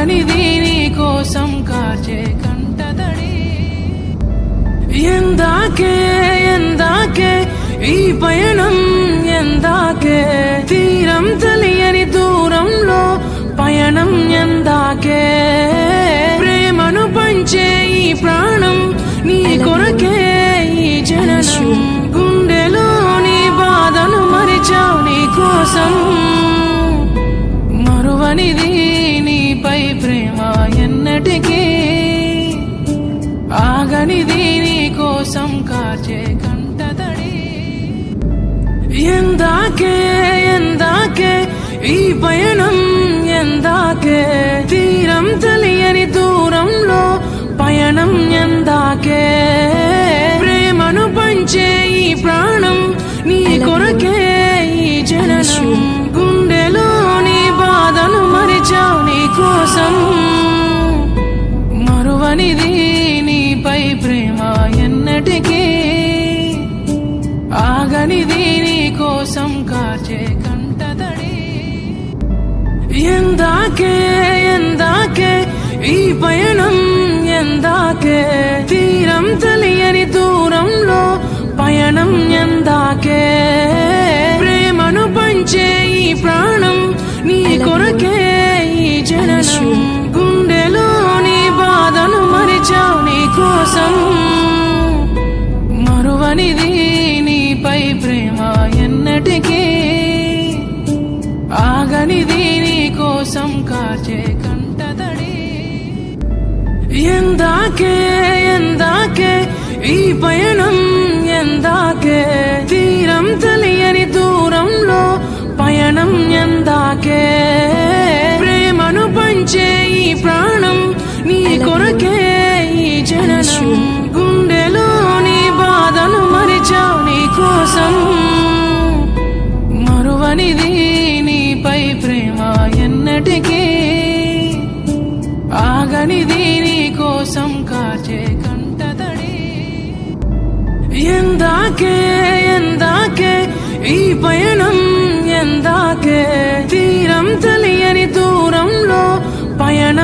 ఆగనిది నీ కోసం కార్చే కంటతడి ఎందాకే ఎందాకే ఈ పయనం ఎందాకే తీరం తెలియని దూరంలో పయనం ఎందాకే ప్రేమను పంచే ఈ ప్రాణం నీ కొరకే ఈ జననం గుండెలోని బాధను మరిచావు నీ కోసం మరువనిది నీపై ప్రేమ ఎన్నటికీ ఆగనిది నీ కోసం కార్చే కంటతడి ఎందాకే ఎందాకే ఈ పయనం ఎందాకే తీరం తెలియని దూరంలో పయనం ఎందాకే ప్రేమను పంచే ఈ ప్రాణం నీ కొరకే ఈ జననం గుండెలోని బాధను మరిచావు నీ కోసం మరువనిది నీపై ప్రేమ ఎన్నటికీ ఆగనిది నీ కోసం కార్చే కంటతడి ఎందాకే ఎందాకే ఈ పయనం ఎందాకే తీరం తెలియని దూరంలో పయనం ఎందాకే ప్రేమను పంచే ఈ ప్రాణం నీ కొరకే ఈ జననం గుండెలోని బాధను మరిచావు నీ కోసం మరువనిది నీపై ప్రేమ ఎన్నటికీ ఆగనిది నీ కోసం కార్చే కంటతడి ఎందాకే ఎందాకే ఈ పయనం ఎందాకే తీరం తెలియని దూరంలో పయనం ఎందాకే ప్రేమను పంచే ఈ ప్రాణం నీ కొరకే ఈ జననం గుండెలోని బాధను మరిచావు నీ కోసం మరువనిది నీపై ప్రేమ ఎన్నటికీ ఆగనిది నీ కోసం కార్చే కంటతడి ఎందాకే ఎందాకే ఈ పయనం ఎందాకే తీరం తెలియని దూరంలో పయనం